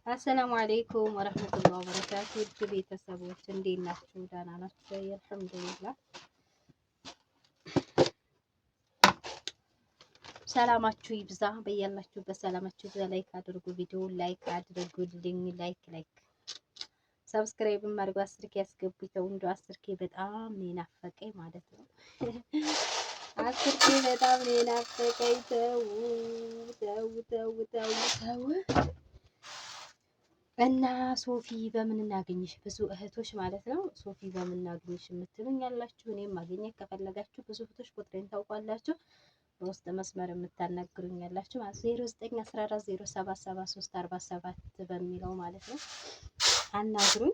አሰላሙ አለይኩም ወረህመቱላሂ ወበረካቱ። ውድ ቤተሰቦች እንዴት ናችሁ? ደህና ናችሁ? አልሐምዱሊላህ። ሰላማችሁ ይብዛ፣ በያላችሁበት ሰላማችሁ ይብዛ። ላይክ አድርጉ፣ ቪዲዮ ላይክ አድርጉልኝ። ላይክ ሰብስክራይብ አድርጉ። 10K ያስገቡኝ። ተው እንደው 10K በጣም ነው የናፈቀኝ ማለት ነው። 10K በጣም ነው የናፈቀኝ። ተው እና ሶፊ በምን እናገኝሽ? ብዙ እህቶች ማለት ነው ሶፊ በምን እናገኝሽ የምትሉኝ ያላችሁ፣ እኔም ማግኘት ከፈለጋችሁ ብዙ እህቶች ቁጥሬን ታውቋላችሁ። በውስጥ መስመር የምታናግሩኝ ያላችሁ ማለት 0914077347 በሚለው ማለት ነው አናግሩኝ።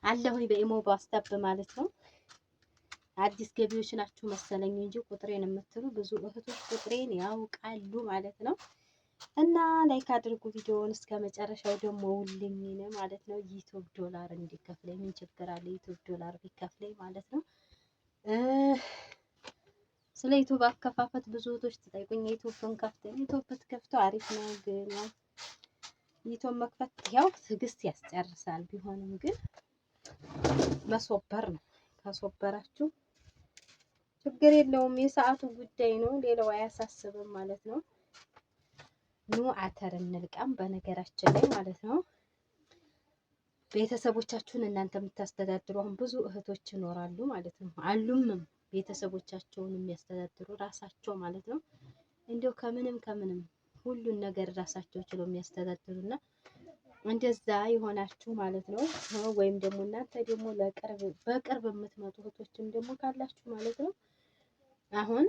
አለሁኝ በኢሞ በዋትስአፕ ማለት ነው። አዲስ ገቢዎች ናችሁ መሰለኝ እንጂ ቁጥሬን የምትሉ ብዙ እህቶች ቁጥሬን ያውቃሉ ማለት ነው። እና ላይክ አድርጉ ቪዲዮውን እስከ መጨረሻው ደግሞ ውልኝ ማለት ነው። ዩቲዩብ ዶላር እንዲከፍለኝ ምን ችግር አለ? ዩቲዩብ ዶላር ቢከፍለኝ ማለት ነው። ስለ ዩቲዩብ አከፋፈት ብዙ እህቶች ትጠይቁኝ። ዩቲዩብን ከፍተን ዩቲዩብ ብትከፍተው አሪፍ ነው፣ ግን ዩቲዩብ መክፈት ያው ትዕግስት ያስጨርሳል። ቢሆንም ግን መስወበር ነው። ካስወበራችሁ ችግር የለውም፣ የሰዓቱ ጉዳይ ነው። ሌላው አያሳስብም ማለት ነው። ኑ አተር እንልቀም በነገራችን ላይ ማለት ነው። ቤተሰቦቻችሁን እናንተ የምታስተዳድሩ አሁን ብዙ እህቶች ይኖራሉ ማለት ነው። አሉምም ቤተሰቦቻቸውን የሚያስተዳድሩ ራሳቸው ማለት ነው። እንዲያው ከምንም ሁሉን ነገር ራሳቸው ችለው የሚያስተዳድሩና እንደዛ የሆናችሁ ማለት ነው። ወይም ደግሞ እናንተ ደግሞ በቅርብ የምትመጡ እህቶችም ደግሞ ካላችሁ ማለት ነው። አሁን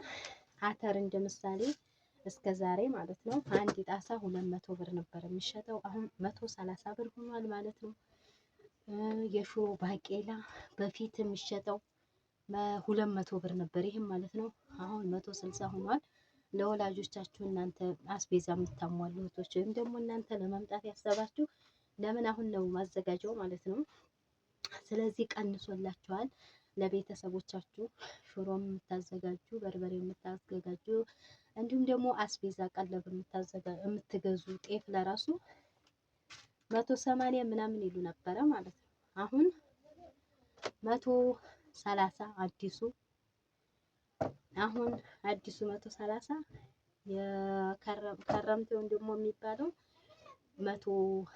አተር እንደ ምሳሌ እስከ ዛሬ ማለት ነው አንድ ጣሳ 200 ብር ነበር የሚሸጠው። አሁን 130 ብር ሆኗል ማለት ነው። የሽሮ ባቄላ በፊት የሚሸጠው 200 ብር ነበር፣ ይህም ማለት ነው አሁን 160 ሆኗል። ለወላጆቻችሁ እናንተ አስቤዛ የምታሟሉ እህቶች ወይም ደግሞ እናንተ ለመምጣት ያሰባችሁ ለምን አሁን ነው ማዘጋጀው ማለት ነው። ስለዚህ ቀንሶላችኋል። ለቤተሰቦቻችሁ ሽሮም የምታዘጋጁ፣ በርበሬ የምታዘጋጁ እንዲሁም ደግሞ አስቤዛ ቀለብ የምትገዙ ጤፍ ለራሱ 180 ምናምን ይሉ ነበረ ማለት ነው። አሁን 130 አዲሱ 130 የከረምቴውን ደግሞ የሚባለው 140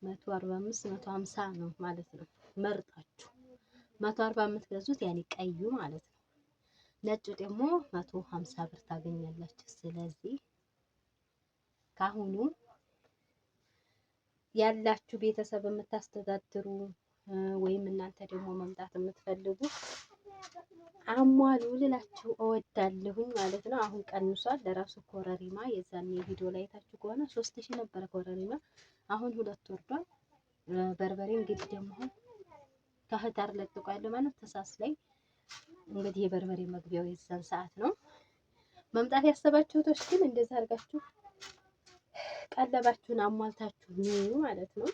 145 150 ነው ማለት ነው። መርጣችሁ 140 የምትገዙት ያኔ ቀዩ ማለት ነው። ነጩ ደግሞ 150 ብር ታገኛላችሁ። ስለዚህ ካሁኑ ያላችሁ ቤተሰብ የምታስተዳድሩ ወይም እናንተ ደግሞ መምጣት የምትፈልጉ አሟሉ ልላችሁ እወዳለሁኝ ማለት ነው። አሁን ቀንሷል። ለራሱ ኮረሪማ የዛኔ ቪዲዮ ላይ ታችሁ ከሆነ 3000 ነበረ ኮረሪማ፣ አሁን 2 ወርዷል። በርበሬ እንግዲህ ደግሞ ከህዳር ለጥቆ ያለው ማለት ተሳስ ላይ እንግዲህ የበርበሬ መግቢያው የዛን ሰዓት ነው። መምጣት ያሰባችሁቶች ግን እንደዛ አድርጋችሁ ቀለባችሁን አሟልታችሁ ነው ማለት ነው።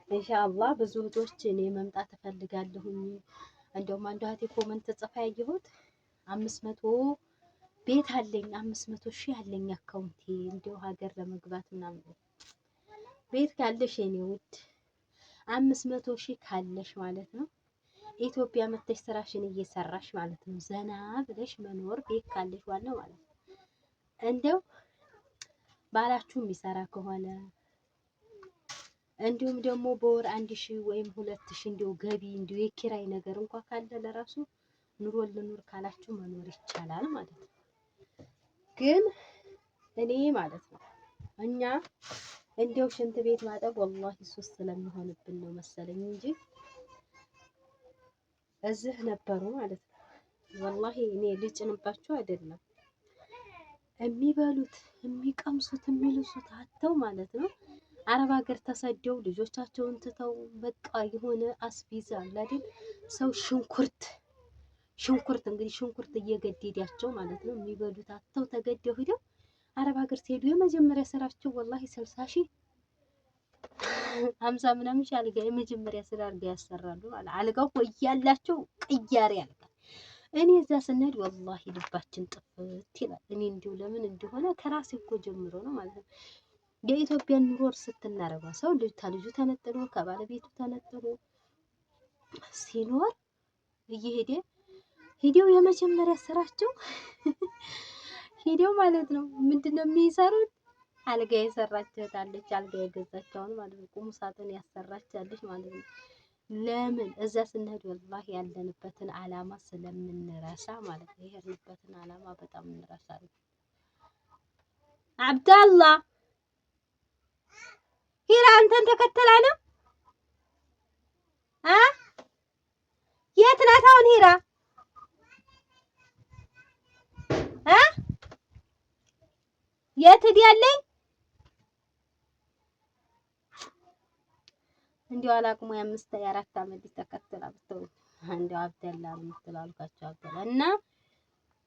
ኢንሻአላህ ብዙ እህቶች እኔ መምጣት እፈልጋለሁኝ። እንደውም አንዷ እህቴ ኮመንት ጽፋ ያየሁት 500 ቤት አለኝ 500 ሺህ አለኝ አካውንቴ እንደው ሀገር ለመግባት ምናምን። ቤት ካለሽ የኔ ውድ 500 ሺህ ካለሽ ማለት ነው ኢትዮጵያ መተሽ ስራሽን እየሰራሽ ማለት ነው ዘና ብለሽ መኖር ቤት ካለሽ ዋናው ማለት ነው። እንደው ባላችሁ የሚሰራ ከሆነ እንዲሁም ደግሞ በወር 1000 ወይም 2000 እንደው ገቢ እንደው የኪራይ ነገር እንኳን ካለ ለራሱ ኑሮ ልኑር ካላችሁ መኖር ይቻላል ማለት ነው። ግን እኔ ማለት ነው እኛ እንደው ሽንት ቤት ማጠብ ወላሂ ሱስ ስለሚሆንብን ነው መሰለኝ እንጂ እዚህ ነበሩ ማለት ነው። ወላሂ እኔ ልጭንባቸው አይደለም የሚበሉት የሚቀምሱት የሚልሱት አተው ማለት ነው። አረብ ሀገር ተሰደው ልጆቻቸውን ትተው በቃ የሆነ አስቤዛ አይደል ሰው ሽንኩርት እንግዲህ ሽንኩርት እየገደዳቸው ማለት ነው። የሚበሉት አተው ተገደው ሄደው አረብ ሀገር ሲሄዱ የመጀመሪያ ስራቸው ወላሂ 60 ሺህ 50 ምናምን ሺህ አልጋ የመጀመሪያ ስራ አልጋ ያሰራሉ ማለት አልጋው እያላቸው ቅያሬ አልጋ እኔ እዛ ስንሄድ ወላሂ ልባችን ጥፍት ይላል። እኔ እንዲሁ ለምን እንደሆነ ከራሴ እኮ ጀምሮ ነው ማለት ነው። የኢትዮጵያን ኑሮ ስትናረባ ሰው ልጁ ተነጥሎ ከባለቤቱ ተነጥሎ ሲኖር እየሄደ ሂደው የመጀመሪያ ስራቸው ሂደው ማለት ነው ምንድነው የሚሰሩት? አልጋ የሰራችታለች አልጋ የገዛቸውን ማለት ነው። ቁም ሳጥን ያሰራቻለች ማለት ነው። ለምን እዛ ስንሄድ ወላሂ ያለንበትን አላማ ስለምንረሳ ማለት ነው። የሄድንበትን አላማ በጣም እንረሳለን። አብደላህ ሂራ አንተን ተከተላ ነው የት ናት አሁን ሂራ? የት ሄዳለኝ? እንዲያው አላቅሙ የ5 የ4 አመት ተከተላ ብትው እንዲያው አብደላ ነው የምትለው አልኳቸው። አብደላ እና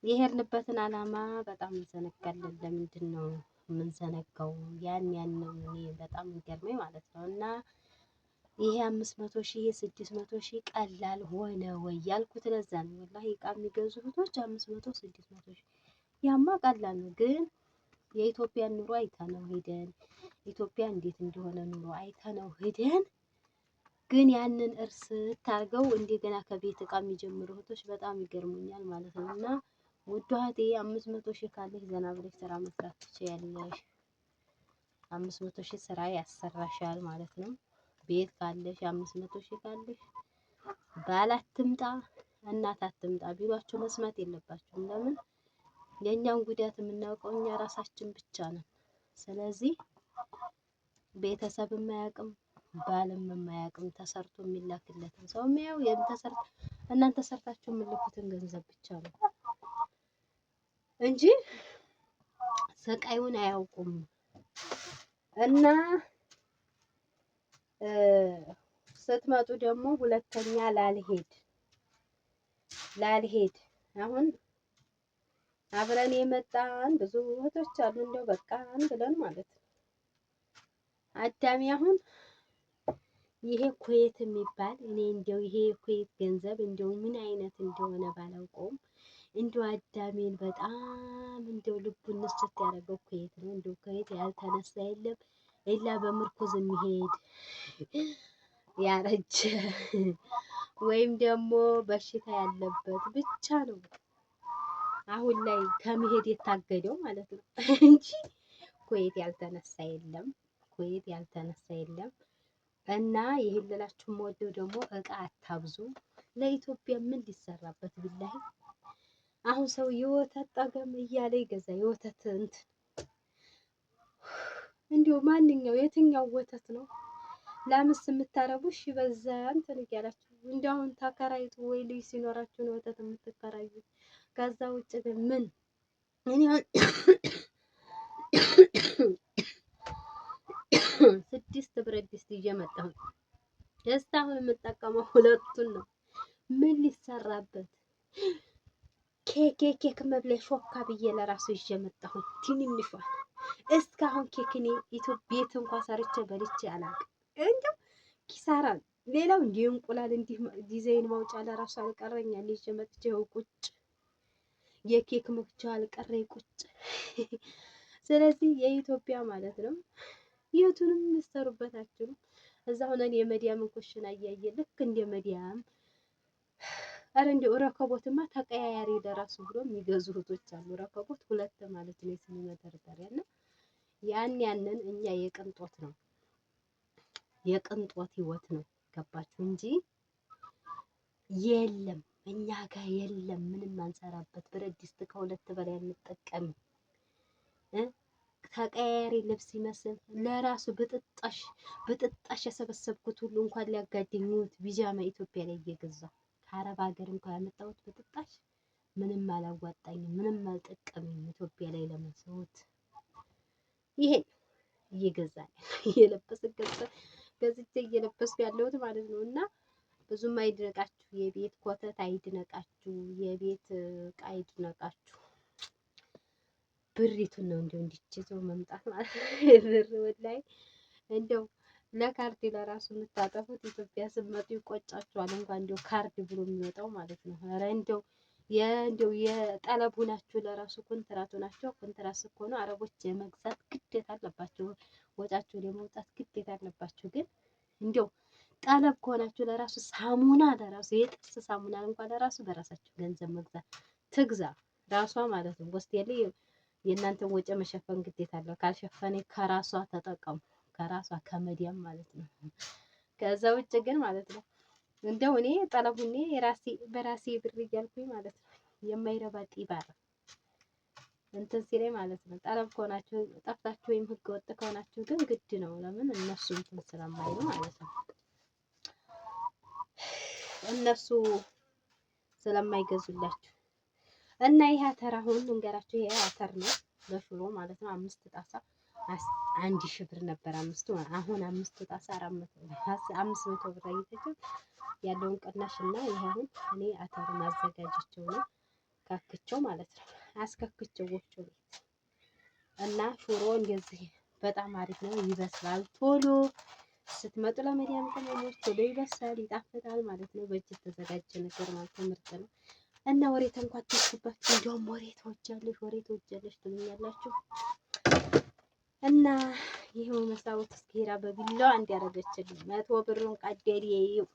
የሄድንበትን አላማ በጣም እንዘነጋለን። ለምንድን ነው የምንዘነጋው? ያን ነው እኔ በጣም የሚገርመኝ ማለት ነው። እና ይሄ 500,000 600,000 ቀላል ሆነ ወይ ያልኩት ለዛ ነው። ወላሂ እቃ የሚገዙ እህቶች 500 600,000 ያማ ቀላል ነው። ግን የኢትዮጵያን ኑሮ አይተነው ሄደን ኢትዮጵያ እንዴት እንደሆነ ኑሮ አይተነው ሄደን ግን ያንን እርስ ታርገው እንደገና ከቤት እቃ የሚጀምሩ እህቶች በጣም ይገርሙኛል ማለት ነው። እና ውድ እህቴ 500,000 ካለሽ ዘና ብለሽ ስራ መስራት ትችያለሽ። 500,000 ስራ ያሰራሻል ማለት ነው። ቤት ካለሽ 500,000 ካለሽ ባል አትምጣ እናት አትምጣ ቢሏችሁ መስማት የለባችሁም። ለምን የኛን ጉዳት የምናውቀው እኛ ራሳችን ብቻ ነን። ስለዚህ ቤተሰብ የማያውቅም ባልም የማያውቅም ተሰርቶ የሚላክለትን ሰው የሚያየው እናንተ ሰርታችሁ የምልኩትን ገንዘብ ብቻ ነው እንጂ ስቃዩን አያውቁም። እና ስትመጡ ደግሞ ሁለተኛ ላልሄድ አሁን አብረን የመጣን ብዙ እህቶች አሉ። እንደው በቃን ብለን ማለት ነው። አዳሚ አሁን ይሄ ኩዌት የሚባል እኔ እንደው ይሄ ኩዌት ገንዘብ እንደው ምን አይነት እንደሆነ ባላውቀውም እንደው አዳሜን በጣም እንደው ልቡን ንስት ያደረገው ኩዌት ነው። እንደው ኩዌት ያልተነሳ የለም ሌላ በምርኩዝ የሚሄድ ያረጀ ወይም ደግሞ በሽታ ያለበት ብቻ ነው አሁን ላይ ከመሄድ የታገደው ማለት ነው እንጂ ኩዌት ያልተነሳ የለም። እና ይሄን ልላችሁ የምወደው ደግሞ እቃ አታብዙ። ለኢትዮጵያ ምን ሊሰራበት ቢላሂ አሁን ሰው የወተት ጠገም እያለ ይገዛ የወተት እንትን እንዲሁ የትኛው ወተት ነው ላምስ የምታረቡ? እሺ በዛ እንትን እያላችሁ እንዲሁ አሁን ተከራይቱ ወይ ልጅ ሲኖራችሁ ነው ወተት የምትከራዩት። ከዛ ውጭ ግን ምን እኔ 6 ብረት ድስት ይዤ መጣሁ። እስካሁን የምጠቀመው 2ቱን ነው። ምን ሊሰራበት ኬክ መብለያ ሾካ ብዬ ለራሱ ይዤ መጣሁ። ትንንሿን እስካሁን ኬክ እኔ ቤት እንኳን ሰርቼ በልቼ አላውቅም። እንደው ኪሳራ ነው። ሌላው እንዲህ እንቁላል እንዲህ ዲዛይን ማውጫ ለራሱ አልቀረኛል ይዤ መጥቼ ቁጭ የኬክ መፍቻ አልቀረኝ ቁጭ። ስለዚህ የኢትዮጵያ ማለት ነው የቱንም ምሰሩበታችሁ እዛ ሆነን የመዲያምን ኩሽና እያየ ልክ እንደ መዲያም አረ እንደው ረከቦትማ ተቀያያሪ ለራሱ ብሎ የሚገዙ እህቶች አሉ። ረከቦት 2 ማለት ነው የስኒ መደርደሪያ እና ያንን እኛ የቅንጦት ህይወት ነው ገባችሁ እንጂ የለም እኛ ጋር የለም። ምንም አንሰራበት ብረት ድስት ከ2 በላይ አንጠቀምም። ተቀያሪ ልብስ ይመስል ለራሱ ብጥጣሽ የሰበሰብኩት ሁሉ እንኳን ሊያጋደኙት ቢጃማ ኢትዮጵያ ላይ እየገዛሁ ከአረብ ሀገር እንኳን ያመጣሁት ብጥጣሽ ምንም አላዋጣኝም፣ ምንም አልጠቀመኝም። ኢትዮጵያ ላይ ለመስዋዕት ይሄን እየገዛኝ ገዝቼ እየለበስኩ ያለሁት ማለት ነው። እና ብዙም አይድነቃችሁ፣ የቤት ኮተት አይድነቃችሁ፣ የቤት ዕቃ አይድነቃችሁ። ብሪቱን ነው እንደው እንዲችቶ መምጣት ማለት ነው። ብር ወላይ እንደው ለካርድ ለራሱ የምታጠፉት ኢትዮጵያ ስትመጡ ይቆጫችኋል። እንኳን እንደው ካርድ ብሎ የሚወጣው ማለት ነው። ኧረ እንደው እንደው የጠለቡ ናችሁ ለራሱ ኮንትራቱ ናቸው። ኮንትራት ስትሆኑ አረቦች የመግዛት ግዴታ አለባቸው፣ ወጫቸው ለመውጣት ግዴታ አለባቸው። ግን እንደው ጠለብ ከሆናችሁ ለራሱ ሳሙና ለራሱ የጥርስ ሳሙና እንኳን ለራሱ በራሳችሁ ገንዘብ መግዛት ትግዛ ራሷ ማለት ነው። ወስቴሌ የእናንተን ወጪ መሸፈን ግዴታ አለው። ካልሸፈኔ ከራሷ ተጠቀሙ፣ ከራሷ ከመዲያም ማለት ነው። ከዛ ውጭ ግን ማለት ነው እንደው እኔ ጠለቡኔ በራሴ ብር እያልኩኝ ማለት ነው የማይረባ ጢባር እንትን ሲለኝ ማለት ነው። ጠለብ ከሆናችሁ ጠፍታችሁ ወይም ህገ ወጥ ከሆናችሁ ግን ግድ ነው። ለምን እነሱ እንትን ስለማይሉ ማለት ነው። እነሱ ስለማይገዙላችሁ እና ይሄ አተር አሁን እንገራችሁ። ይሄ አተር ነው ለሽሮ ማለት ነው። 5 ጣሳ 1000 ብር ነበር አምስቱ። አሁን 5 ጣሳ 500 ብር እየተጨ ያለውን ቅናሽ እና ይሄ አሁን እኔ አተሩን አዘጋጅቼው ነው ካክቸው ማለት ነው። አስከክቸው ወፍጮ ቤት እና ሽሮ እንደዚህ በጣም አሪፍ ነው። ይበስላል ቶሎ ስትመጡ ለመዲያም ቅመሞች ቶሎ ይበስላል፣ ይጣፍጣል ማለት ነው። በእጅ የተዘጋጀ ነገር ማለት ምርጥ ነው። እና ወሬ ተንኳተትኩባችሁ። እንደውም ወሬ ተወጃለሽ ትሉኛላችሁ። እና ይሄው መሳውት እስኪራ በቢላዋ እንዲያረገችልኝ 100 ብሩን ቀደዴው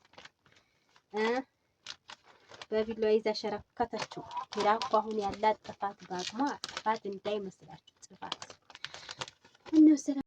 በቢላዋ ይዛ ሸረከተችው። ሂራ እኮ አሁን ያላት ጥፋት በአቅሟ ጥፋት እንዳይመስላችሁ ጥፋት